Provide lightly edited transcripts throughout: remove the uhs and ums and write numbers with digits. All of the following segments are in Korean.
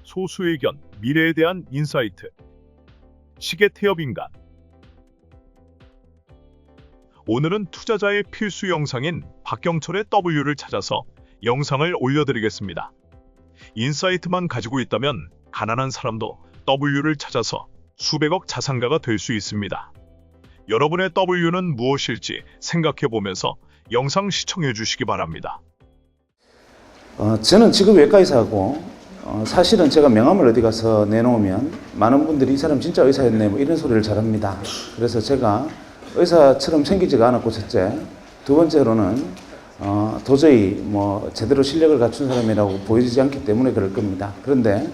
소수 의견, 미래에 대한 인사이트. 시계 태엽인간. 오늘은 투자자의 필수 영상인 박경철의 W를 찾아서 영상을 올려드리겠습니다. 인사이트만 가지고 있다면 가난한 사람도 W를 찾아서 수백억 자산가가 될 수 있습니다. 여러분의 W는 무엇일지 생각해보면서 영상 시청해 주시기 바랍니다. 저는 직업 외과의사고 사실은 제가 명함을 어디 가서 내놓으면 많은 분들이 이 사람 진짜 의사였네 뭐 이런 소리를 잘합니다. 그래서 제가 의사처럼 생기지가 않았고 첫째, 두 번째로는 도저히 뭐 제대로 실력을 갖춘 사람이라고 보이지 않기 때문에 그럴 겁니다. 그런데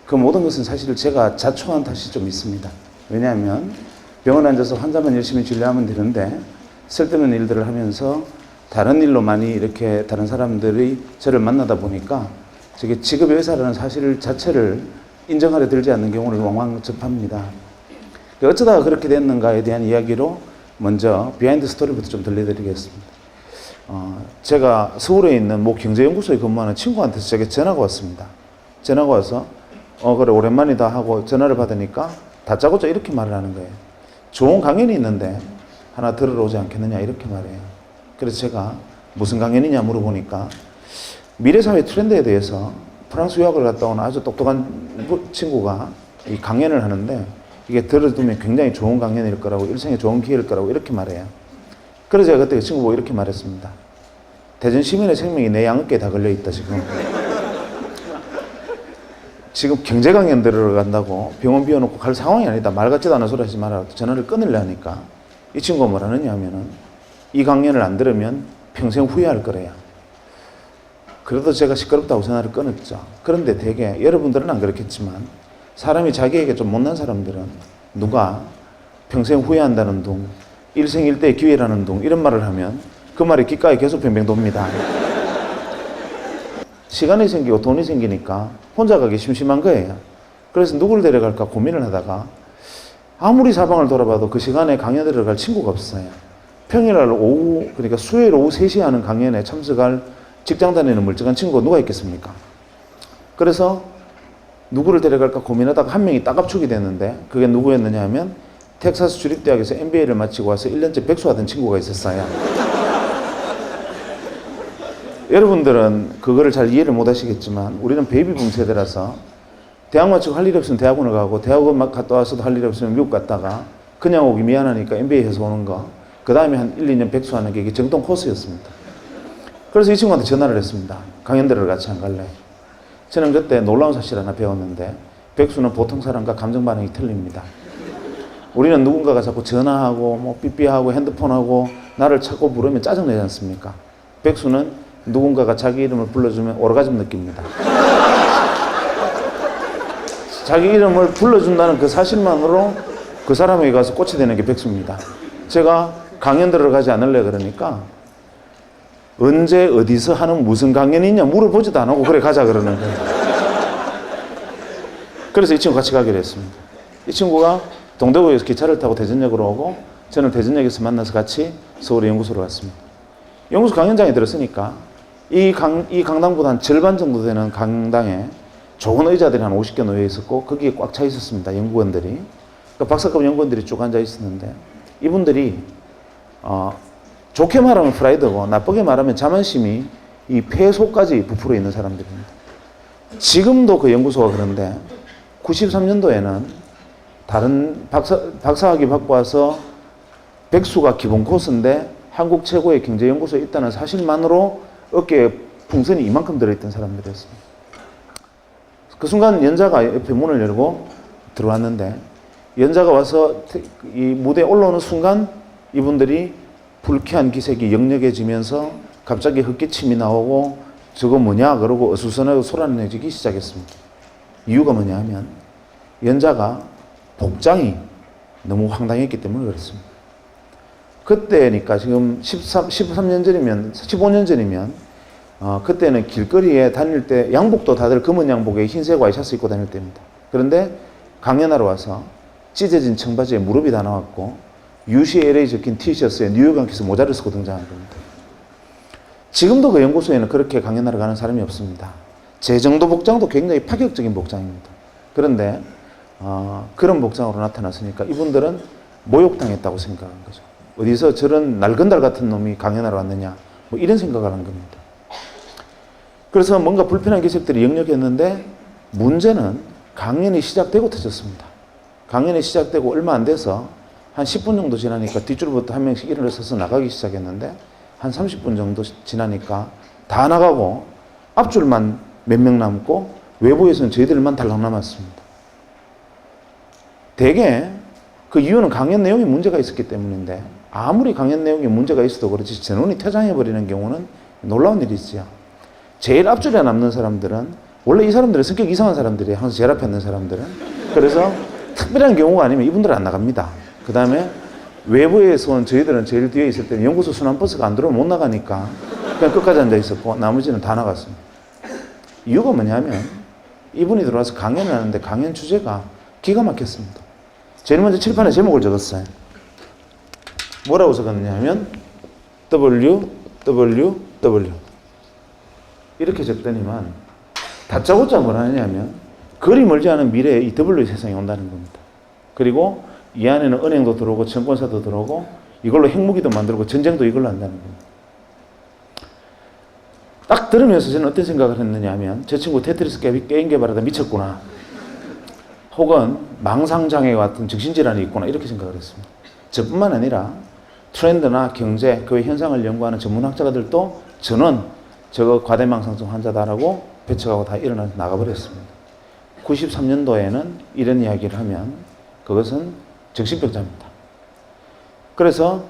그 모든 것은 사실 제가 자초한 탓이 좀 있습니다. 왜냐하면 병원에 앉아서 환자만 열심히 진료하면 되는데 쓸데없는 일들을 하면서 다른 일로 많이 이렇게 다른 사람들이 저를 만나다 보니까 저게 직업의 의사라는 사실 자체를 인정하려 들지 않는 경우를 왕왕 접합니다. 어쩌다가 그렇게 됐는가에 대한 이야기로 먼저 비하인드 스토리부터 좀 들려드리겠습니다. 제가 서울에 있는 모 경제연구소에 근무하는 친구한테서 제게 전화가 왔습니다. 전화가 와서 그래 오랜만이다 하고 전화를 받으니까 다짜고짜 이렇게 말을 하는 거예요. 좋은 강연이 있는데 하나 들으러 오지 않겠느냐 이렇게 말해요. 그래서 제가 무슨 강연이냐 물어보니까 미래사회 트렌드에 대해서 프랑스 유학을 갔다 온 아주 똑똑한 친구가 이 강연을 하는데 이게 들어두면 굉장히 좋은 강연일 거라고 일생에 좋은 기회일 거라고 이렇게 말해요. 그래서 제가 그때 그 친구 보고 이렇게 말했습니다. 대전 시민의 생명이 내 양어깨에 다 걸려있다 지금 경제 강연 들으러 간다고 병원 비워놓고 갈 상황이 아니다. 말 같지도 않은 소리 하지 마라. 전화를 끊으려 하니까 이 친구가 뭐라느냐 하면은 이 강연을 안 들으면 평생 후회할 거래요. 그래도 제가 시끄럽다고 전화를 끊었죠. 그런데 되게 여러분들은 안 그렇겠지만 사람이 자기에게 좀 못난 사람들은 누가 평생 후회한다는 둥, 일생일대의 기회라는 둥 이런 말을 하면 그 말이 귓가에 계속 뱅뱅 돕니다. 시간이 생기고 돈이 생기니까 혼자 가기 심심한 거예요. 그래서 누구를 데려갈까 고민을 하다가 아무리 사방을 돌아봐도 그 시간에 강연 들어갈 친구가 없어요. 평일날 오후, 그러니까 수요일 오후 3시에 하는 강연에 참석할 직장 다니는 멀쩡한 친구가 누가 있겠습니까? 그래서 누구를 데려갈까 고민하다가 한 명이 딱 압축이 됐는데 그게 누구였느냐 하면 텍사스 주립대학에서 MBA를 마치고 와서 1년째 백수하던 친구가 있었어요. 여러분들은 그거를 잘 이해를 못 하시겠지만 우리는 베이비붐 세대라서 대학 마치고 할 일 없으면 대학원을 가고 대학원 막 갔다 와서도 할 일 없으면 미국 갔다가 그냥 오기 미안하니까 MBA 해서 오는 거 그 다음에 한 1, 2년 백수하는 게 이게 정통 코스였습니다. 그래서 이 친구한테 전화를 했습니다. 강연 들으러 같이 안 갈래? 저는 그때 놀라운 사실 하나 배웠는데 백수는 보통 사람과 감정 반응이 틀립니다. 우리는 누군가가 자꾸 전화하고 뭐 삐삐하고 핸드폰하고 나를 찾고 부르면 짜증내지 않습니까? 백수는 누군가가 자기 이름을 불러주면 오르가즘 느낍니다. 자기 이름을 불러준다는 그 사실만으로 그 사람에게 가서 꽃이 되는 게 백수입니다. 제가 강연 들어가지 않을래 그러니까 언제 어디서 하는 무슨 강연이냐 물어보지도 안 하고 그래 가자 그러는 거예요. 그래서 이 친구 같이 가기로 했습니다. 이 친구가 동대구에서 기차를 타고 대전역으로 오고 저는 대전역에서 만나서 같이 서울의 연구소로 갔습니다. 연구소 강연장에 들었으니까 이 강당보다 한 절반 정도 되는 강당에 좋은 의자들이 한 50개 놓여 있었고 거기에 꽉 차 있었습니다. 연구원들이. 그러니까 박사급 연구원들이 쭉 앉아 있었는데 이분들이 좋게 말하면 프라이드고 나쁘게 말하면 자만심이 이 폐속까지 부풀어 있는 사람들입니다. 지금도 그 연구소가 그런데 93년도에는 다른 박사학위 받고 와서 백수가 기본 코스인데 한국 최고의 경제연구소에 있다는 사실만으로 어깨에 풍선이 이만큼 들어있던 사람들이었습니다. 그 순간 연자가 옆에 문을 열고 들어왔는데 연자가 와서 이 무대에 올라오는 순간 이분들이 불쾌한 기색이 역력해지면서 갑자기 헛기침이 나오고 저거 뭐냐 그러고 어수선하고 소란해지기 시작했습니다. 이유가 뭐냐 하면 연자가 복장이 너무 황당했기 때문에 그렇습니다. 그때니까 지금 13년 전이면 15년 전이면 그때는 길거리에 다닐 때 양복도 다들 검은 양복에 흰색 와이셔츠 입고 다닐 때입니다. 그런데 강연하러 와서 찢어진 청바지에 무릎이 다 나왔고 UCLA 적힌 티셔츠에 뉴욕 양키스 모자를 쓰고 등장한 겁니다. 지금도 그 연구소에는 그렇게 강연하러 가는 사람이 없습니다. 제 정도 복장도 굉장히 파격적인 복장입니다. 그런데 그런 복장으로 나타났으니까 이분들은 모욕당했다고 생각한 거죠. 어디서 저런 날건달 같은 놈이 강연하러 왔느냐, 뭐 이런 생각을 한 겁니다. 그래서 뭔가 불편한 기색들이 역력했는데 문제는 강연이 시작되고 터졌습니다. 강연이 시작되고 얼마 안 돼서 한 10분 정도 지나니까 뒷줄부터 한 명씩 일어서서 나가기 시작했는데 한 30분 정도 지나니까 다 나가고 앞줄만 몇 명 남고 외부에서는 저희들만 달랑 남았습니다. 대개 그 이유는 강연 내용에 문제가 있었기 때문인데 아무리 강연 내용에 문제가 있어도 그렇지 전원이 퇴장해버리는 경우는 놀라운 일이지요. 제일 앞줄에 남는 사람들은 원래 이 사람들은 성격 이상한 사람들이에요. 항상 제일 앞에 있는 사람들은. 그래서 특별한 경우가 아니면 이분들은 안 나갑니다. 그 다음에 외부에서 온 저희들은 제일 뒤에 있을 때는 연구소 순환버스가 안 들어오면 못 나가니까 그냥 끝까지 앉아 있었고 나머지는 다 나갔습니다. 이유가 뭐냐면 이분이 들어와서 강연을 하는데 강연 주제가 기가 막혔습니다. 제일 먼저 칠판에 제목을 적었어요. 뭐라고 적었느냐 하면 W, W, W 이렇게 적더니만 다짜고짜 뭘 하느냐면 그리 멀지 않은 미래에 이 W 세상이 온다는 겁니다. 그리고 이 안에는 은행도 들어오고 증권사도 들어오고 이걸로 핵무기도 만들고 전쟁도 이걸로 한다는 겁니다. 딱 들으면서 저는 어떤 생각을 했느냐 하면 저 친구 테트리스 게임 개발하다 미쳤구나. 혹은 망상장애 같은 정신질환이 있구나 이렇게 생각을 했습니다. 저뿐만 아니라 트렌드나 경제, 그 현상을 연구하는 전문학자들도 저는 저거 과대망상증 환자다라고 배척하고 다 일어나서 나가버렸습니다. 93년도에는 이런 이야기를 하면 그것은 정신병자입니다. 그래서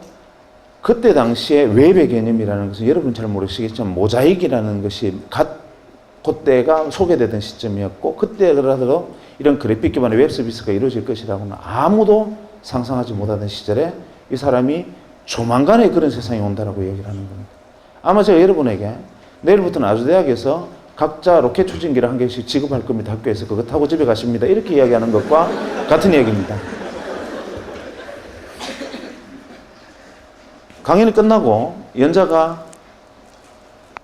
그때 당시에 웹의 개념이라는 것은 여러분 잘 모르시겠지만 모자익이라는 것이 그때가 소개되던 시점이었고 그때라도 이런 그래픽 기반의 웹 서비스가 이루어질 것이라고는 아무도 상상하지 못하던 시절에 이 사람이 조만간에 그런 세상이 온다라고 얘기를 하는 겁니다. 아마 제가 여러분에게 내일부터는 아주대학에서 각자 로켓 추진기를 한 개씩 지급할 겁니다. 학교에서 그거 타고 집에 가십니다. 이렇게 이야기하는 것과 같은 얘기입니다. 강연이 끝나고 연자가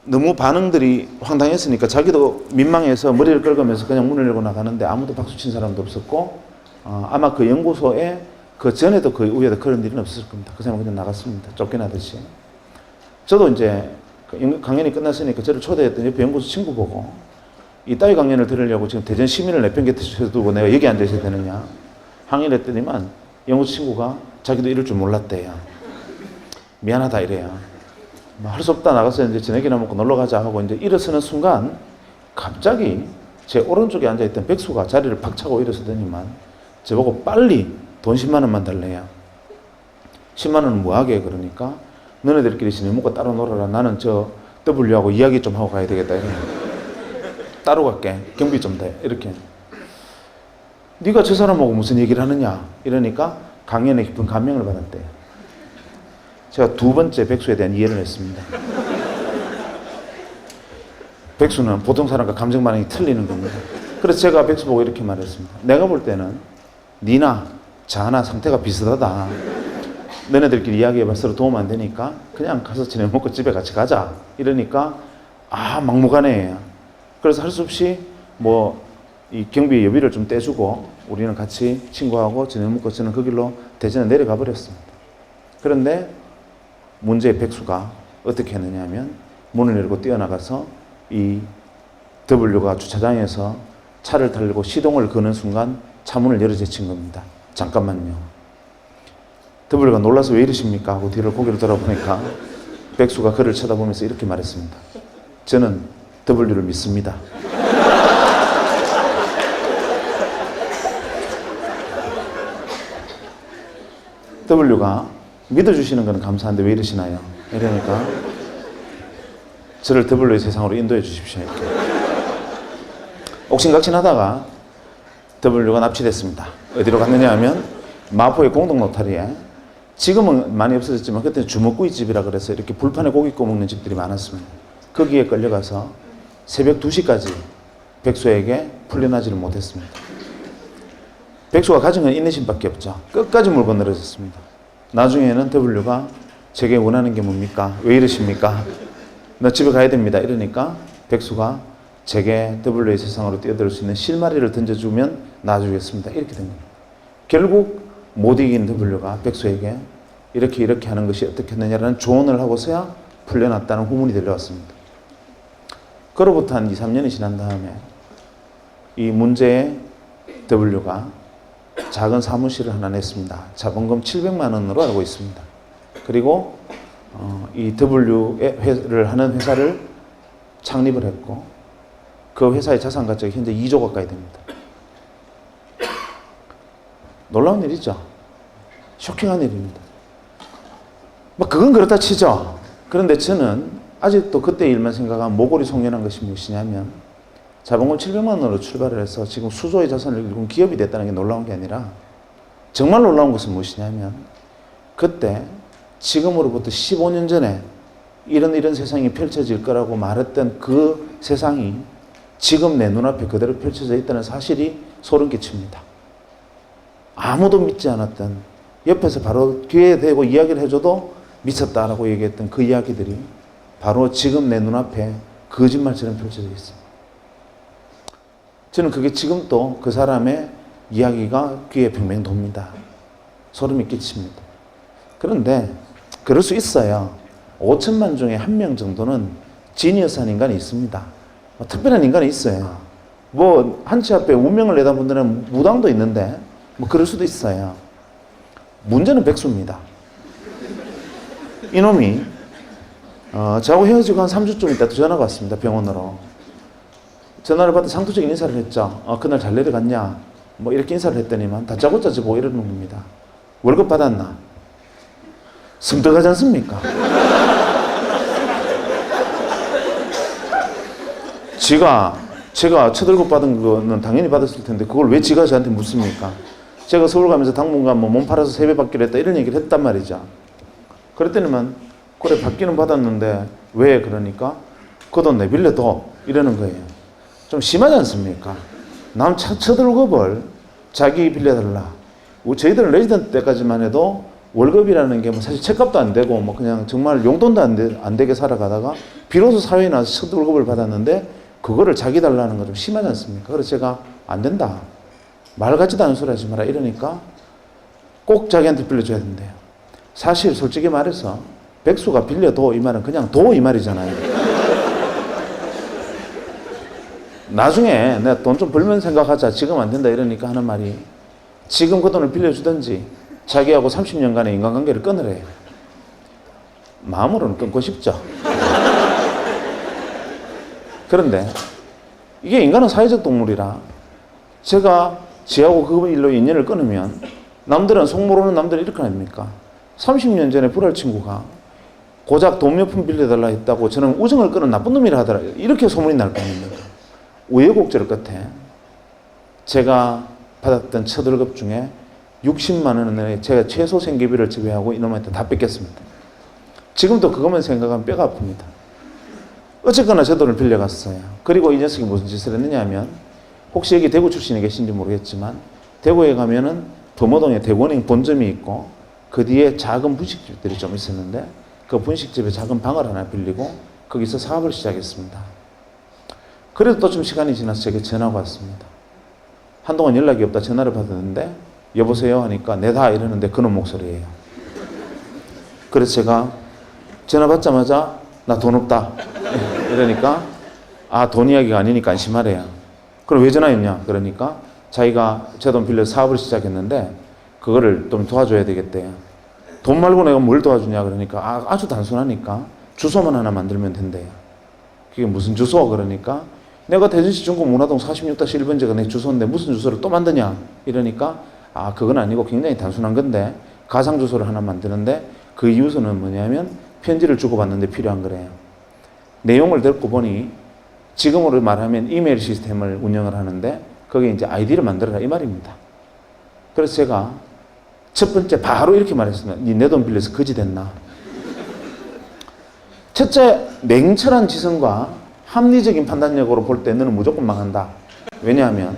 너무 반응들이 황당했으니까 자기도 민망해서 머리를 긁으면서 그냥 문을 열고 나가는데 아무도 박수 친 사람도 없었고 아마 그 연구소에 그 전에도 그 위에도 그런 일은 없었을 겁니다. 그 사람은 그냥 나갔습니다. 쫓겨나듯이. 저도 이제 강연이 끝났으니까 저를 초대했던 옆에 연구소 친구 보고 이따위 강연을 들으려고 지금 대전 시민을 내팽개쳐 두고 내가 여기 앉아 있어야 되느냐 항의를 했더니만 연구소 친구가 자기도 이럴 줄 몰랐대요. 미안하다 이래요. 할 수 없다 나가서 이제 저녁이나 먹고 놀러 가자 하고 이제 일어서는 순간 갑자기 제 오른쪽에 앉아있던 백수가 자리를 팍 차고 일어서더니만 저보고 빨리 돈 10만 원만 달래요. 10만 원은 뭐하게 그러니까 너네들끼리 저녁 먹고 따로 놀아라. 나는 저 W하고 이야기 좀 하고 가야 되겠다. 이러면 따로 갈게. 경비 좀 돼. 이렇게. 네가 저 사람하고 무슨 얘기를 하느냐 이러니까 강연에 깊은 감명을 받았대요. 제가 두 번째 백수에 대한 이해를 했습니다. 백수는 보통 사람과 감정 반응이 틀리는 겁니다. 그래서 제가 백수 보고 이렇게 말했습니다. 내가 볼 때는 니나 자나 상태가 비슷하다. 너네들끼리 이야기해봐 서로 도움 안 되니까 그냥 가서 저녁 먹고 집에 같이 가자. 이러니까 막무가내예요. 그래서 할 수 없이 이 경비 여비를 좀 떼주고 우리는 같이 친구하고 저녁 먹고 저는 그 길로 대전에 내려가 버렸습니다. 그런데 문제의 백수가 어떻게 했느냐 하면 문을 열고 뛰어나가서 이 W가 주차장에서 차를 타려고 시동을 거는 순간 차문을 열어 제친 겁니다. 잠깐만요. W가 놀라서 왜 이러십니까? 하고 뒤를 고개를 돌아보니까 백수가 그를 쳐다보면서 이렇게 말했습니다. 저는 W를 믿습니다. W가 믿어주시는 건 감사한데 왜 이러시나요? 이러니까 저를 W의 세상으로 인도해 주십시오. 이렇게. 옥신각신하다가 W가 납치됐습니다. 어디로 갔느냐 하면 마포의 공동노타리에 지금은 많이 없어졌지만 그때 주먹구이집이라 그래서 이렇게 불판에 고기 구워 먹는 집들이 많았습니다. 거기에 끌려가서 새벽 2시까지 백수에게 풀려나지를 못했습니다. 백수가 가진 건 인내심밖에 없죠. 끝까지 물고 늘어졌습니다. 나중에는 W가 제게 원하는 게 뭡니까? 왜 이러십니까? 나 집에 가야 됩니다. 이러니까 백수가 제게 W의 세상으로 뛰어들 수 있는 실마리를 던져주면 놔주겠습니다. 이렇게 된 거예요. 결국 못 이긴 W가 백수에게 이렇게 하는 것이 어떻겠느냐라는 조언을 하고서야 풀려났다는 후문이 들려왔습니다. 그로부터 한 2, 3년이 지난 다음에 이 문제의 W가 작은 사무실을 하나 냈습니다. 자본금 700만 원으로 알고 있습니다. 그리고 이 W를 하는 회사를 창립을 했고 그 회사의 자산 가치가 현재 2조 가까이 됩니다. 놀라운 일이죠. 쇼킹한 일입니다. 뭐 그건 그렇다 치죠. 그런데 저는 아직도 그때 일만 생각하면 모골이 송연한 것이 무엇이냐면 자본금 700만 원으로 출발을 해서 지금 수조의 자산을 일군 기업이 됐다는 게 놀라운 게 아니라 정말 놀라운 것은 무엇이냐면 그때 지금으로부터 15년 전에 이런 세상이 펼쳐질 거라고 말했던 그 세상이 지금 내 눈앞에 그대로 펼쳐져 있다는 사실이 소름 끼칩니다. 아무도 믿지 않았던 옆에서 바로 귀에 대고 이야기를 해줘도 미쳤다라고 얘기했던 그 이야기들이 바로 지금 내 눈앞에 거짓말처럼 펼쳐져 있습니다. 저는 그게 지금도 그 사람의 이야기가 귀에 뱅뱅 돕니다. 소름이 끼칩니다. 그런데 그럴 수 있어요. 5천만 중에 1명 정도는 지니어스한 인간이 있습니다. 특별한 인간이 있어요. 뭐 한치 앞에 운명을 내다 분들은 무당도 있는데 뭐 그럴 수도 있어요. 문제는 백수입니다. 이놈이 저하고 헤어지고 한 3주쯤 있다 또 전화가 왔습니다. 병원으로. 전화를 받아 상투적인 인사를 했죠. 그날 잘 내려갔냐? 뭐 이렇게 인사를 했더니만 다짜고짜 보고 이러는 겁니다. 월급 받았나? 섬뜩하지 않습니까? 제가 첫 월급 받은 거는 당연히 받았을 텐데 그걸 왜 지가 저한테 묻습니까? 제가 서울 가면서 당분간 뭐 몸 팔아서 세배 받기로 했다 이런 얘기를 했단 말이죠. 그랬더니만 그래 받기는 받았는데 왜 그러니까 그 돈 내 빌려둬 이러는 거예요. 좀 심하지 않습니까? 남 첫 월급을 자기 빌려달라. 저희들은 레지던트 때까지만 해도 월급이라는 게 뭐 사실 책값도 안 되고 뭐 그냥 정말 용돈도 안 되게 살아가다가 비로소 사회에 나와서 첫 월급을 받았는데 그거를 자기 달라는 거 좀 심하지 않습니까? 그래서 제가 안 된다. 말 같지도 않은 소리 하지 마라 이러니까 꼭 자기한테 빌려줘야 된대요. 사실 솔직히 말해서 백수가 빌려도 이 말은 그냥 도 이 말이잖아요. 나중에 내가 돈 좀 벌면 생각하자 지금 안 된다 이러니까 하는 말이 지금 그 돈을 빌려주든지 자기하고 30년간의 인간관계를 끊으래요. 마음으로는 끊고 싶죠. 그런데 이게 인간은 사회적 동물이라 제가 지하고 그 일로 인연을 끊으면 남들은 속 모르는 남들은 이렇게 합니까? 30년 전에 불알 친구가 고작 돈 몇 푼 빌려달라 했다고 저는 우정을 끊은 나쁜 놈이라 하더라고요. 이렇게 소문이 날 거 아닙니까? 우여곡절 끝에 제가 받았던 첫 월급 중에 60만 원을 제가 최소 생계비를 지배하고 이놈한테 다 뺏겼습니다. 지금도 그것만 생각하면 뼈가 아픕니다. 어쨌거나 제 돈을 빌려갔어요. 그리고 이 녀석이 무슨 짓을 했느냐 하면 혹시 여기 대구 출신에 계신지 모르겠지만 대구에 가면은 도모동에 대구은행 본점이 있고 그 뒤에 작은 분식집들이 좀 있었는데 그 분식집에 작은 방을 하나 빌리고 거기서 사업을 시작했습니다. 그래도 또 좀 시간이 지나서 제게 전화가 왔습니다. 한동안 연락이 없다 전화를 받았는데 여보세요 하니까 내다 이러는데 그놈 목소리예요. 그래서 제가 전화 받자마자 나 돈 없다 이러니까 돈 이야기가 아니니까 안심하래요. 그럼 왜 전화했냐 그러니까 자기가 제 돈 빌려 사업을 시작했는데 그거를 좀 도와줘야 되겠대요. 돈 말고 내가 뭘 도와주냐 그러니까 아주 단순하니까 주소만 하나 만들면 된대요. 그게 무슨 주소 그러니까 내가 대전시 중구 문화동 46-1번지가 내 주소인데 무슨 주소를 또 만드냐 이러니까 그건 아니고 굉장히 단순한 건데 가상 주소를 하나 만드는데 그 이유는 뭐냐면 편지를 주고받는데 필요한 거래요. 내용을 듣고 보니 지금으로 말하면 이메일 시스템을 운영을 하는데 거기에 이제 아이디를 만들어라 이 말입니다. 그래서 제가 첫 번째 바로 이렇게 말했습니다. 니 내 돈 빌려서 거지 됐나? 첫째, 냉철한 지성과 합리적인 판단력으로 볼 때 너는 무조건 망한다. 왜냐하면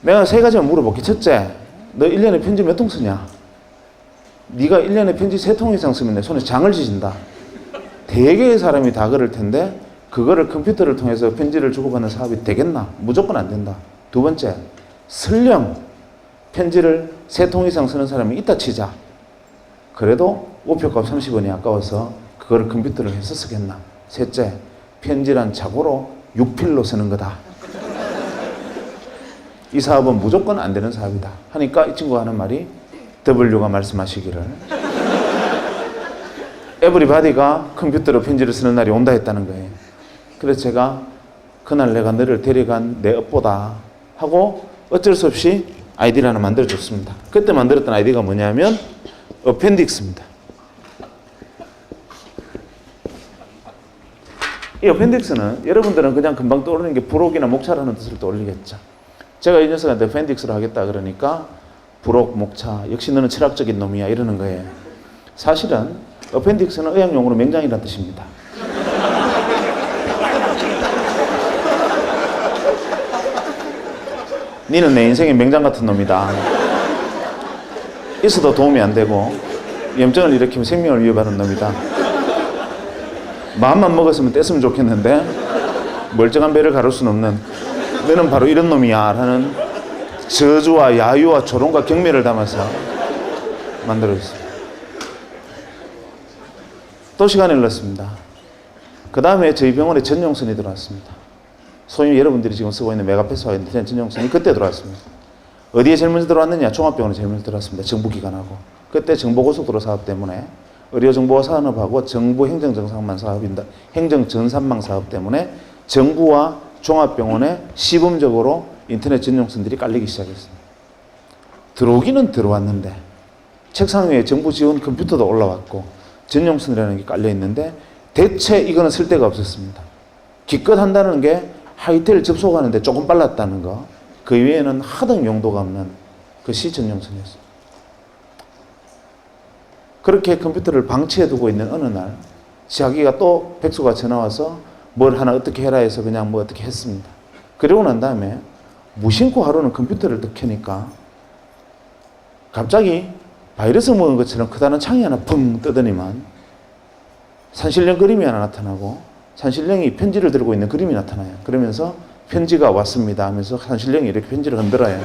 내가 세 가지만 물어볼게. 첫째, 너 1년에 편지 몇 통 쓰냐? 네가 1년에 편지 3통 이상 쓰면 내 손에 장을 지진다. 대개의 사람이 다 그럴 텐데 그거를 컴퓨터를 통해서 편지를 주고받는 사업이 되겠나? 무조건 안 된다. 두 번째, 설령 편지를 3통 이상 쓰는 사람이 있다 치자. 그래도 우표값 30원이 아까워서 그거를 컴퓨터를 해서 쓰겠나? 셋째, 편지란 자고로 6필로 쓰는 거다. 이 사업은 무조건 안 되는 사업이다. 하니까 이 친구가 하는 말이 W가 말씀하시기를 에브리바디가 컴퓨터로 편지를 쓰는 날이 온다 했다는 거예요. 그래서 제가 그날 내가 너를 데려간 내 업보다 하고 어쩔 수 없이 아이디를 하나 만들어줬습니다. 그때 만들었던 아이디가 뭐냐면 어펜딕스입니다. 이 어펜딕스는 여러분들은 그냥 금방 떠오르는 게 부록이나 목차라는 뜻을 떠올리겠죠. 제가 이 녀석한테 어펜딕스를 하겠다 그러니까 부록, 목차, 역시 너는 철학적인 놈이야 이러는 거예요. 사실은 어펜딕스는 의학용어로 맹장이라는 뜻입니다. 니는 내 인생의 맹장 같은 놈이다. 있어도 도움이 안 되고 염증을 일으키면 생명을 위협하는 놈이다. 마음만 먹었으면 뗐으면 좋겠는데 멀쩡한 배를 가를 수는 없는 너는 바로 이런 놈이야 라는 저주와 야유와 조롱과 경멸을 담아서 만들어졌습니다. 또 시간이 흘렀습니다. 그 다음에 저희 병원에 전용선이 들어왔습니다. 소위 여러분들이 지금 쓰고 있는 메가패스와 인터넷 전용선이 그때 들어왔습니다. 어디에 제일 먼저 들어왔느냐? 종합병원에 제일 먼저 들어왔습니다. 정부기관하고. 그때 정보고속도로 사업 때문에 의료정보화 산업하고 정부 행정정상망 사업인다. 행정전산망 사업 때문에 정부와 종합병원에 시범적으로 인터넷 전용선들이 깔리기 시작했습니다. 들어오기는 들어왔는데 책상 위에 정부 지원 컴퓨터도 올라왔고 전용선이라는 게 깔려 있는데 대체 이거는 쓸 데가 없었습니다. 기껏 한다는 게 하이텔 접속하는데 조금 빨랐다는 거. 그 외에는 하등 용도가 없는 그 시전용선이었습니다. 그렇게 컴퓨터를 방치해두고 있는 어느 날 자기가 또 백수가 전화와서 뭘 하나 어떻게 해라 해서 그냥 뭐 어떻게 했습니다. 그러고 난 다음에 무심코 하루는 컴퓨터를 딱 켜니까 갑자기 바이러스 먹은 것처럼 크다는 창이 하나 펑 뜨더니만 산신령 그림이 하나 나타나고 산신령이 편지를 들고 있는 그림이 나타나요. 그러면서 편지가 왔습니다 하면서 산신령이 이렇게 편지를 흔들어요.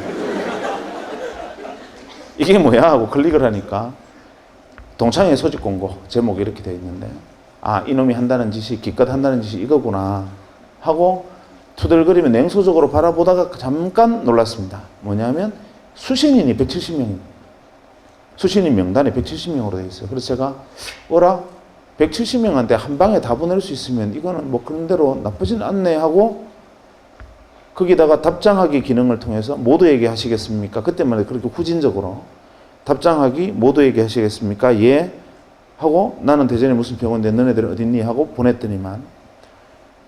이게 뭐야 하고 클릭을 하니까 동창회 소집 공고 제목이 이렇게 되어 있는데 아 이놈이 한다는 짓이 기껏 한다는 짓이 이거구나 하고 투덜거리며 냉소적으로 바라보다가 잠깐 놀랐습니다. 뭐냐면 수신인이 170명입니다. 수신인 명단에 170명으로 되어 있어요. 그래서 제가 어라 170명한테 한 방에 다 보낼 수 있으면 이거는 뭐 그런 대로 나쁘진 않네 하고 거기다가 답장하기 기능을 통해서 모두에게 하시겠습니까? 그때만 해도 그렇게 후진적으로 답장하기 모두에게 하시겠습니까? 예 하고 나는 대전에 무슨 병원인데 너네들은 어딨니? 하고 보냈더니만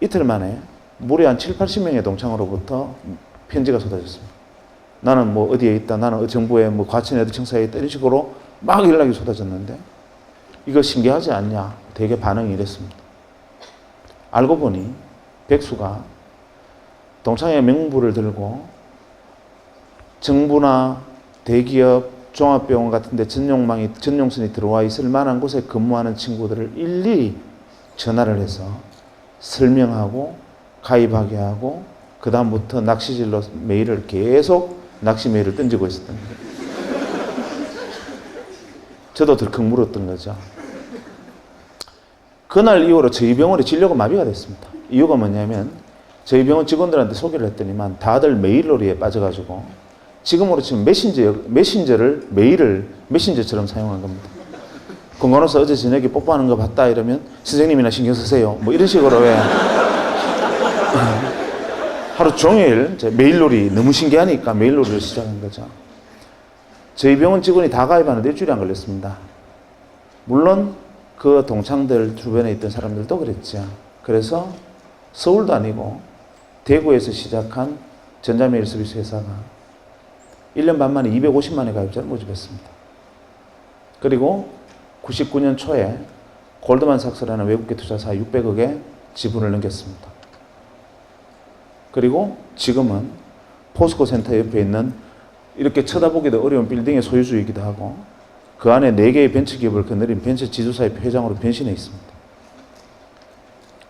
이틀 만에 무려 한 7, 80명의 동창으로부터 편지가 쏟아졌습니다. 나는 뭐 어디에 있다. 나는 정부의 뭐 과천에 어디 청사에 있다. 이런 식으로 막 연락이 쏟아졌는데 이거 신기하지 않냐? 되게 반응이 이랬습니다. 알고 보니 백수가 동창회 명부를 들고 정부나 대기업, 종합병원 같은 데 전용선이 들어와 있을 만한 곳에 근무하는 친구들을 일일이 전화를 해서 설명하고 가입하게 하고 그 다음부터 낚시질로 메일을 계속 낚시 메일을 던지고 있었던 거예요. 저도 덜컥 물었던 거죠. 그날 이후로 저희 병원의 진료가 마비가 됐습니다. 이유가 뭐냐면 저희 병원 직원들한테 소개를 했더니만 다들 메일놀이에 빠져가지고 지금으로 치면 메신저를 메일을 메신저처럼 사용한 겁니다. 건강원사 어제 저녁에 뽀뽀하는 거 봤다 이러면 선생님이나 신경 쓰세요. 뭐 이런 식으로 왜 하루 종일 메일놀이 너무 신기하니까 메일놀이를 시작한 거죠. 저희 병원 직원이 다 가입하는데 일주일이 안 걸렸습니다. 물론 그 동창들 주변에 있던 사람들도 그랬죠. 그래서 서울도 아니고 대구에서 시작한 전자메일 서비스 회사가 1년 반 만에 250만의 가입자를 모집했습니다. 그리고 99년 초에 골드만삭스라는 외국계 투자사 600억의 지분을 넘겼습니다. 그리고 지금은 포스코 센터 옆에 있는 이렇게 쳐다보기도 어려운 빌딩의 소유주이기도 하고 그 안에 4개의 벤처기업을 거느린 벤처 지주사의 회장으로 변신해 있습니다.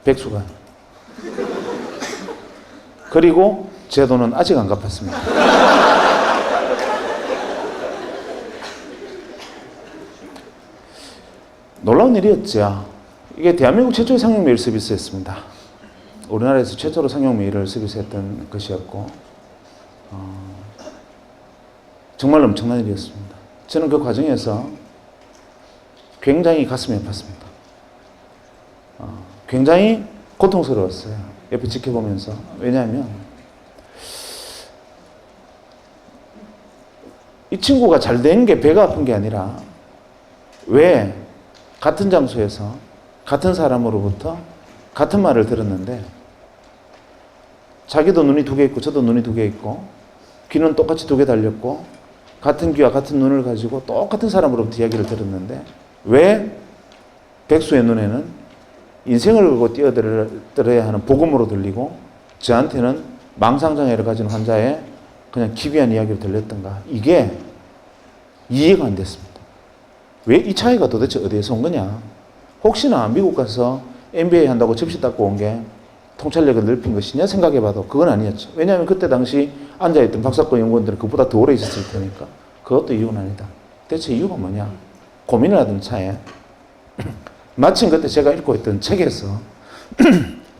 백수가 그리고 제 돈은 아직 안 갚았습니다. 놀라운 일이었죠. 이게 대한민국 최초의 상용 메일 서비스였습니다. 우리나라에서 최초로 상용 메일을 서비스했던 것이었고 정말 엄청난 일이었습니다. 저는 그 과정에서 굉장히 가슴이 아팠습니다. 굉장히 고통스러웠어요. 옆에 지켜보면서. 왜냐하면 이 친구가 잘 된 게 배가 아픈 게 아니라 왜 같은 장소에서 같은 사람으로부터 같은 말을 들었는데 자기도 눈이 두 개 있고 저도 눈이 두 개 있고 귀는 똑같이 두 개 달렸고 같은 귀와 같은 눈을 가지고 똑같은 사람으로부터 이야기를 들었는데 왜 백수의 눈에는 인생을 걸고 뛰어들어야 하는 복음으로 들리고 저한테는 망상장애를 가진 환자의 그냥 기괴한 이야기를 들렸던가. 이게 이해가 안 됐습니다. 왜 이 차이가 도대체 어디에서 온 거냐. 혹시나 미국 가서 MBA 한다고 접시 닦고 온 게 통찰력을 넓힌 것이냐 생각해봐도 그건 아니었죠. 왜냐하면 그때 당시 앉아있던 박사과 연구원들은 그보다 더 오래 있었을 테니까. 그것도 이유는 아니다. 대체 이유가 뭐냐. 고민을 하던 차에 마침 그때 제가 읽고 있던 책에서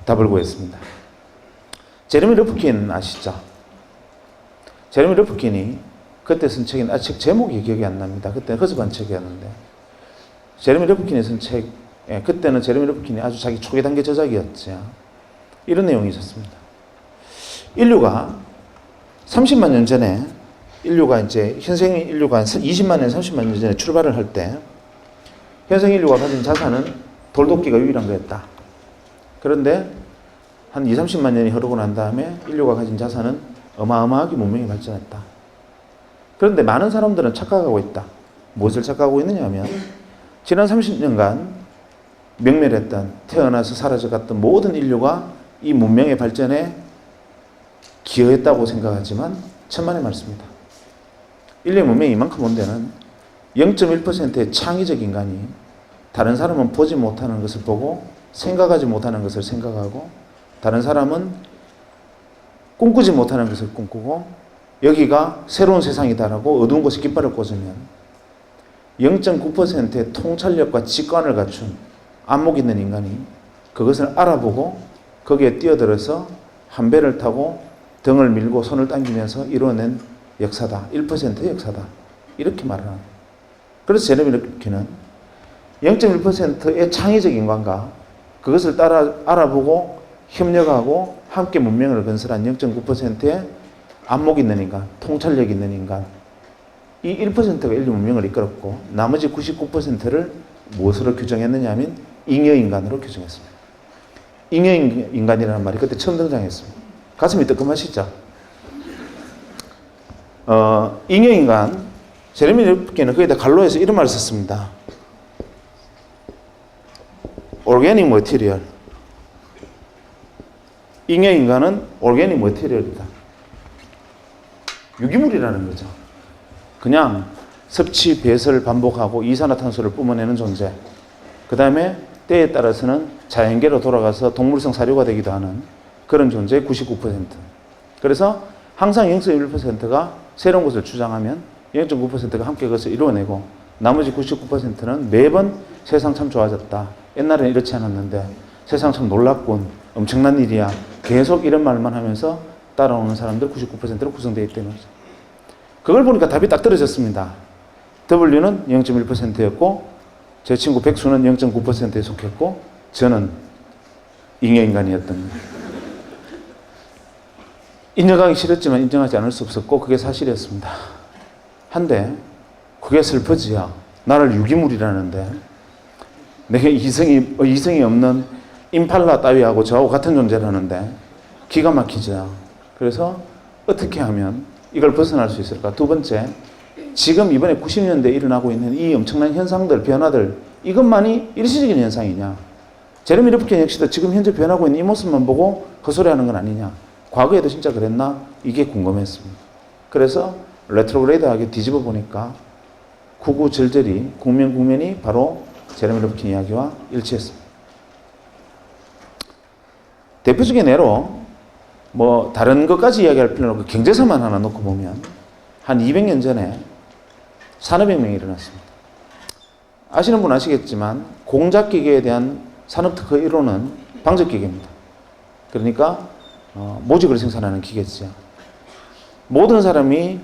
답을 구했습니다. 제레미 러프킨 아시죠? 제레미 러프킨이 그때 쓴 책인, 책 제목이 기억이 안 납니다. 그때 허접한 책이었는데 제레미 러프킨이 쓴 책, 그때는 제레미 러프킨이 아주 자기 초기 단계 저작이었죠. 이런 내용이 있었습니다. 인류가 30만 년 전에 현생 인류가 20만 년, 30만 년 전에 출발을 할 때 현생 인류가 가진 자산은 돌도끼가 유일한 거였다. 그런데 한 20, 30만 년이 흐르고 난 다음에 인류가 가진 자산은 어마어마하게 문명이 발전했다. 그런데 많은 사람들은 착각하고 있다. 무엇을 착각하고 있느냐 하면 지난 30년간 명멸했던, 태어나서 사라져갔던 모든 인류가 이 문명의 발전에 기여했다고 생각하지만 천만의 말씀이다. 인류의 문명이 이만큼 온 데는 0.1%의 창의적 인간이 다른 사람은 보지 못하는 것을 보고 생각하지 못하는 것을 생각하고 다른 사람은 꿈꾸지 못하는 것을 꿈꾸고 여기가 새로운 세상이다라고 어두운 곳에 깃발을 꽂으면 0.9%의 통찰력과 직관을 갖춘 안목 있는 인간이 그것을 알아보고 거기에 뛰어들어서 한 배를 타고 등을 밀고 손을 당기면서 이루어낸 역사다. 1%의 역사다. 이렇게 말을 합니다. 그래서 제레미 러프킨은 0.1%의 창의적 인간과 그것을 따라 알아보고 협력하고 함께 문명을 건설한 0.9%의 안목 있는 인간, 통찰력 있는 인간, 이 1%가 인류 문명을 이끌었고 나머지 99%를 무엇으로 규정했느냐 하면 잉여인간으로 규정했습니다. 잉여인간이라는 말이 그때 처음 등장했습니다. 가슴이 뜨끔하시죠? 잉여인간, 제레미 러프킨은 거기다 갈로에서 이런 말을 썼습니다. Organic material. 잉여인간은 organic material이다. 유기물이라는 거죠. 그냥 섭취, 배설 반복하고 이산화탄소를 뿜어내는 존재. 그 다음에 때에 따라서는 자연계로 돌아가서 동물성 사료가 되기도 하는 그런 존재의 99%. 그래서 항상 0.1%가 새로운 것을 주장하면 0.9%가 함께 그것을 이루어내고 나머지 99%는 매번 세상 참 좋아졌다. 옛날에는 이렇지 않았는데 세상 참 놀랍군. 엄청난 일이야. 계속 이런 말만 하면서 따라오는 사람들 99%로 구성되어 있기 때문이죠. 그걸 보니까 답이 딱 떨어졌습니다. W는 0.1%였고 제 친구 백수는 0.9%에 속했고 저는 잉여인간이었던 거예요. 인정하기 싫었지만 인정하지 않을 수 없었고 그게 사실이었습니다. 한데 그게 슬퍼지야. 나를 유기물이라는데 내게 이성이 없는 임팔라 따위하고 저하고 같은 존재라는데 기가 막히죠. 그래서 어떻게 하면 이걸 벗어날 수 있을까? 두 번째, 지금 이번에 90년대에 일어나고 있는 이 엄청난 현상들, 변화들, 이것만이 일시적인 현상이냐? 제레미 러프킨 역시도 지금 현재 변하고 있는 이 모습만 보고 헛소리하는 건 아니냐? 과거에도 진짜 그랬나? 이게 궁금했습니다. 그래서 레트로그레이드하게 뒤집어 보니까 구구절절이 국면이 바로 제레미 러프킨 이야기와 일치했습니다. 대표적인 예로 뭐 다른 것까지 이야기할 필요는 없고 경제사만 하나 놓고 보면 한 200년 전에 산업혁명이 일어났습니다. 아시는 분 아시겠지만 공작기계에 대한 산업특허 1호는 방적기계입니다. 그러니까 모직을 생산하는 기계죠. 모든 사람이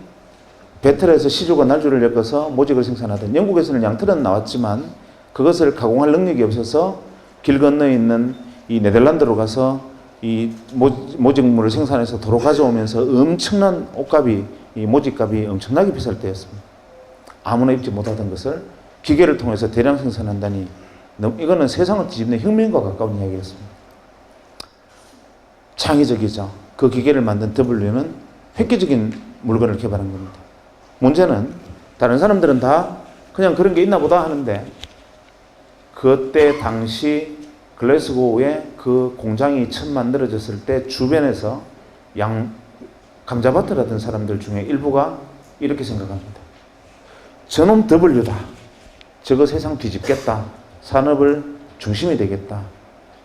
배틀에서 시조가 날조를 엮어서 모직을 생산하던 영국에서는 양틀은 나왔지만 그것을 가공할 능력이 없어서 길 건너에 있는 이 네덜란드로 가서 이 모직물을 생산해서 도로 가져오면서 엄청난 옷값이, 이 모직값이 엄청나게 비쌀 때였습니다. 아무나 입지 못하던 것을 기계를 통해서 대량 생산한다니 이거는 세상을 뒤집는 혁명과 가까운 이야기였습니다. 창의적이죠. 그 기계를 만든 W는 획기적인 물건을 개발한 겁니다. 문제는 다른 사람들은 다 그냥 그런 게 있나 보다 하는데 그때 당시 글래스고에 그 공장이 처음 만들어졌을 때 주변에서 감자밭을 하던 사람들 중에 일부가 이렇게 생각합니다. 저놈 W다. 저거 세상 뒤집겠다. 산업을 중심이 되겠다.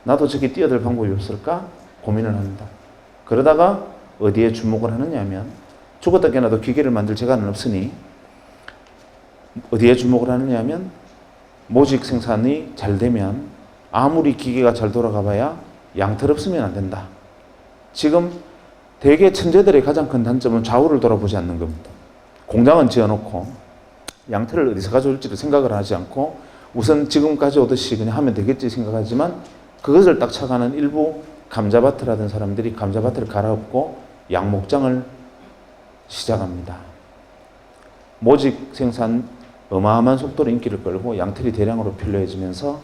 나도 저기 뛰어들 방법이 없을까? 고민을 합니다. 그러다가 어디에 주목을 하느냐 하면 죽었다 깨어나도 기계를 만들 재간은 없으니 어디에 주목을 하느냐 하면 모직 생산이 잘 되면 아무리 기계가 잘 돌아가 봐야 양털 없으면 안 된다. 지금 대개 천재들의 가장 큰 단점은 좌우를 돌아보지 않는 겁니다. 공장은 지어놓고 양털을 어디서 가져올지를 생각을 하지 않고 우선 지금 가져오듯이 그냥 하면 되겠지 생각하지만 그것을 딱 착안한 일부 감자밭을 하던 사람들이 감자밭을 갈아엎고 양목장을 시작합니다. 모직 생산 어마어마한 속도로 인기를 끌고 양털이 대량으로 필요해지면서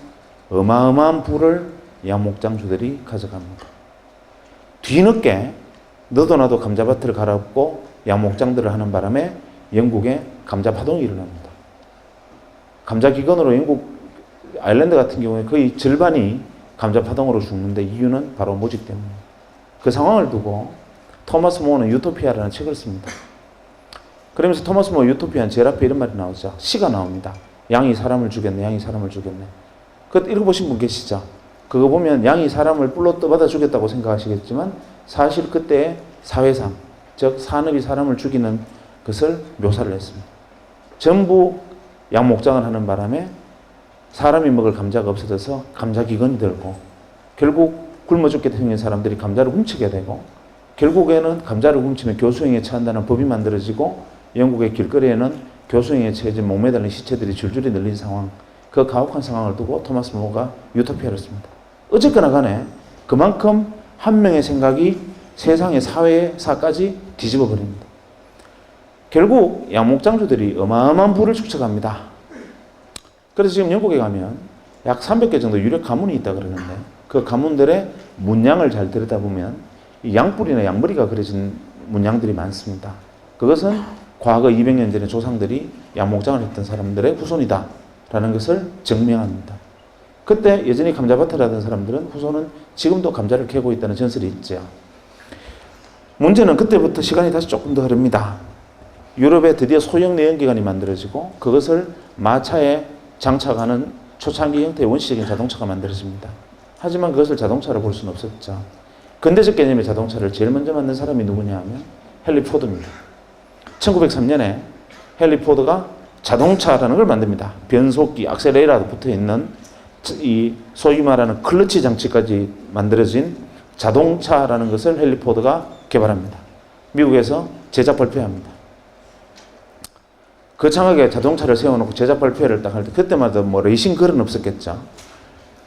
어마어마한 부를 양목장주들이 가져갑니다. 뒤늦게 너도 나도 감자밭을 갈아엎고 양목장들을 하는 바람에 영국에 감자파동이 일어납니다. 감자기근으로 영국 아일랜드 같은 경우에 거의 절반이 감자파동으로 죽는데 이유는 바로 모직 때문입니다. 그 상황을 두고 토마스 모어는 유토피아라는 책을 씁니다. 그러면서 토마스 모어 유토피아는 제일 앞에 이런 말이 나오죠. 시가 나옵니다. 양이 사람을 죽였네, 양이 사람을 죽였네. 그거 읽어보신 분 계시죠? 그거 보면 양이 사람을 뿔로 떠받아 죽였다고 생각하시겠지만 사실 그때의 사회상, 즉 산업이 사람을 죽이는 것을 묘사를 했습니다. 전부 양목장을 하는 바람에 사람이 먹을 감자가 없어져서 감자기근이 들고 결국 굶어 죽게 생긴 사람들이 감자를 훔치게 되고 결국에는 감자를 훔치면 교수형에 처한다는 법이 만들어지고 영국의 길거리에는 교수형에 처해진 목매달린 시체들이 줄줄이 늘린 상황, 그 가혹한 상황을 두고 토마스 모어가 유토피아를 씁니다. 어쨌거나 간에 그만큼 한 명의 생각이 세상의 사회사까지 뒤집어 버립니다. 결국 양목장주들이 어마어마한 부를 축적합니다. 그래서 지금 영국에 가면 약 300개 정도 유력 가문이 있다 그러는데 그 가문들의 문양을 잘 들여다보면 이 양뿔이나 양머리가 그려진 문양들이 많습니다. 그것은 과거 200년 전에 조상들이 양목장을 했던 사람들의 후손이다 라는 것을 증명합니다. 그때 여전히 감자밭을 하던 사람들은 후손은 지금도 감자를 캐고 있다는 전설이 있죠. 문제는 그때부터 시간이 다시 조금 더 흐릅니다. 유럽에 드디어 소형 내연기관이 만들어지고 그것을 마차에 장착하는 초창기 형태의 원시적인 자동차가 만들어집니다. 하지만 그것을 자동차로 볼 수는 없었죠. 근대적 개념의 자동차를 제일 먼저 만든 사람이 누구냐 하면 헨리 포드입니다. 1903년에 헨리 포드가 자동차라는 걸 만듭니다. 변속기, 악셀레이터도 붙어 있는 이 소위 말하는 클러치 장치까지 만들어진 자동차라는 것을 헨리 포드가 개발합니다. 미국에서 제작 발표합니다. 거창하게 자동차를 세워놓고 제작 발표를 딱 할 때 그때마다 뭐 레이싱 걸은 없었겠죠.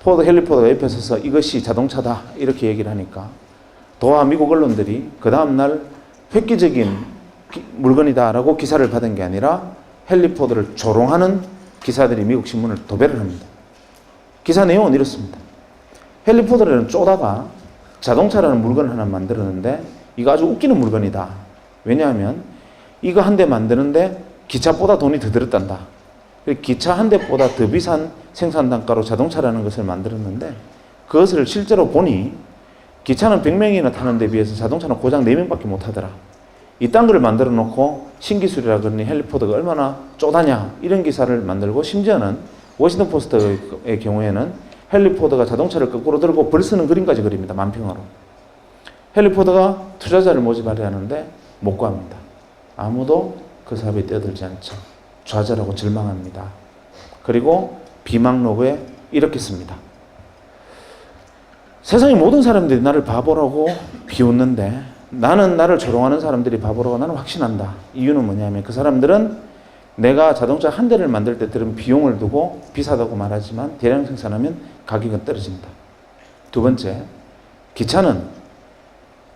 헨리 포드가 옆에 서서 이것이 자동차다 이렇게 얘기를 하니까 도하 미국 언론들이 그 다음날 획기적인 물건이다라고 기사를 받은 게 아니라 헨리 포드를 조롱하는 기사들이 미국 신문을 도배를 합니다. 기사 내용은 이렇습니다. 헨리 포드라는 쪼다가 자동차라는 물건을 하나 만들었는데 이거 아주 웃기는 물건이다. 왜냐하면 이거 한 대 만드는데 기차보다 돈이 더 들었단다. 기차 한 대보다 더 비싼 생산 단가로 자동차라는 것을 만들었는데 그것을 실제로 보니 기차는 100명이나 타는 데 비해서 자동차는 고작 4명밖에 못 하더라. 이딴 걸 만들어 놓고 신기술이라 그러니 헨리 포드가 얼마나 쪼다냐 이런 기사를 만들고 심지어는 워싱턴 포스트의 경우에는 헨리 포드가 자동차를 거꾸로 들고 벌 쓰는 그림까지 그립니다. 만평으로. 헨리 포드가 투자자를 모집하려 하는데 못 구합니다. 아무도 그 사업에 뛰어들지 않죠. 좌절하고 절망합니다. 그리고 비망록에 이렇게 씁니다. 세상의 모든 사람들이 나를 바보라고 비웃는데 나는 나를 조롱하는 사람들이 바보라고 나는 확신한다. 이유는 뭐냐면 그 사람들은 내가 자동차 한 대를 만들 때 들은 비용을 두고 비싸다고 말하지만 대량 생산하면 가격은 떨어진다. 두 번째, 기차는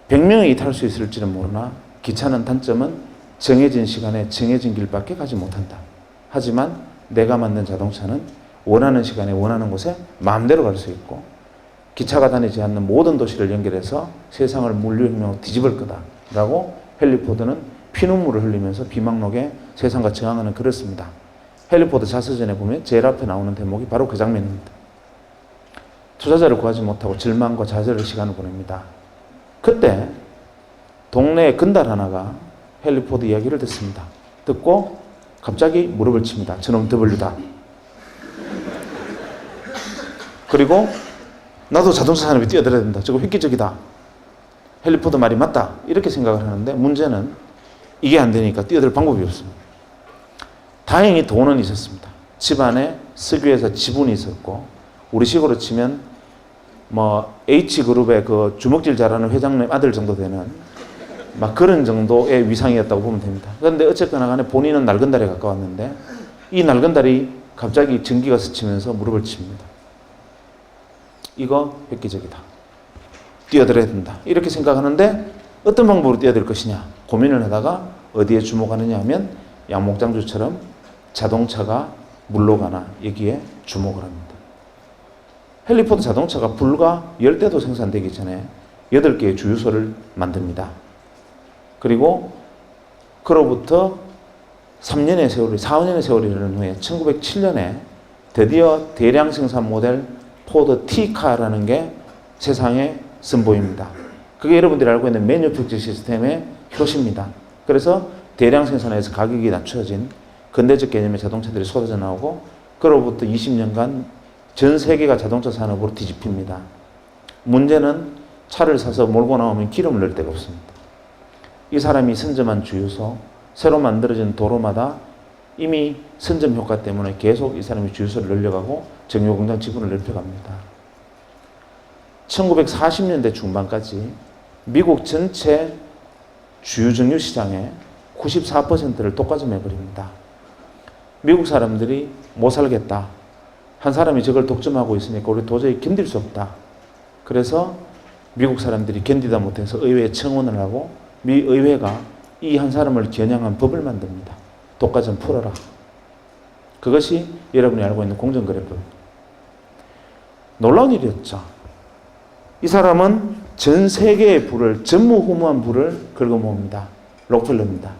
100명이 탈 수 있을지는 모르나 기차는 단점은 정해진 시간에 정해진 길밖에 가지 못한다. 하지만 내가 만든 자동차는 원하는 시간에 원하는 곳에 마음대로 갈 수 있고 기차가 다니지 않는 모든 도시를 연결해서 세상을 물류혁명으로 뒤집을 거다. 라고 헨리 포드는 피눈물을 흘리면서 비망록에 세상과 저항하는 글을 씁니다. 헨리 포드 자서전에 보면 제일 앞에 나오는 대목이 바로 그 장면입니다. 투자자를 구하지 못하고 절망과 좌절의 시간을 보냅니다. 그때 동네에 건달 하나가 헨리 포드 이야기를 듣습니다. 듣고 갑자기 무릎을 칩니다. 저놈 W다. 그리고 나도 자동차 산업에 뛰어들어야 된다. 저거 획기적이다. 헨리 포드 말이 맞다. 이렇게 생각을 하는데 문제는 이게 안 되니까 뛰어들 방법이 없습니다. 다행히 돈은 있었습니다. 집안에 석유회사 지분이 있었고 우리식으로 치면 뭐 H그룹의 그 주먹질 잘하는 회장님 아들 정도 되는 막 그런 정도의 위상이었다고 보면 됩니다. 그런데 어쨌거나 간에 본인은 날건달에 가까웠는데 이 날건달이 갑자기 전기가 스치면서 무릎을 칩니다. 이거 획기적이다. 뛰어들어야 된다. 이렇게 생각하는데 어떤 방법으로 뛰어들 것이냐 고민을 하다가 어디에 주목하느냐 하면 양목장주처럼 자동차가 물로 가나 여기에 주목을 합니다. 헨리 포드 자동차가 불과 10대도 생산되기 전에 8개의 주유소를 만듭니다. 그리고 그로부터 3년의 세월이 4~5년의 세월이 흐른 후에 1907년에 드디어 대량 생산 모델 포드 T카라는 게 세상에 선보입니다. 그게 여러분들이 알고 있는 매뉴팩처 시스템의 효시입니다. 그래서 대량 생산에서 가격이 낮춰진 근대적 개념의 자동차들이 쏟아져 나오고 그로부터 20년간 전 세계가 자동차 산업으로 뒤집힙니다. 문제는 차를 사서 몰고 나오면 기름을 넣을 데가 없습니다. 이 사람이 선점한 주유소, 새로 만들어진 도로마다 이미 선점 효과 때문에 계속 이 사람이 주유소를 늘려가고 정유공장 지분을 넓혀갑니다. 1940년대 중반까지 미국 전체 주유정유 시장의 94%를 독과점해버립니다. 미국 사람들이 못 살겠다. 한 사람이 저걸 독점하고 있으니까 우리 도저히 견딜 수 없다. 그래서 미국 사람들이 견디다 못해서 의회에 청원을 하고 미 의회가 이 한 사람을 겨냥한 법을 만듭니다. 독과점 풀어라. 그것이 여러분이 알고 있는 공정거래법. 놀라운 일이었죠. 이 사람은 전 세계의 부를 전무후무한 부를 긁어모읍니다. 록펠러입니다.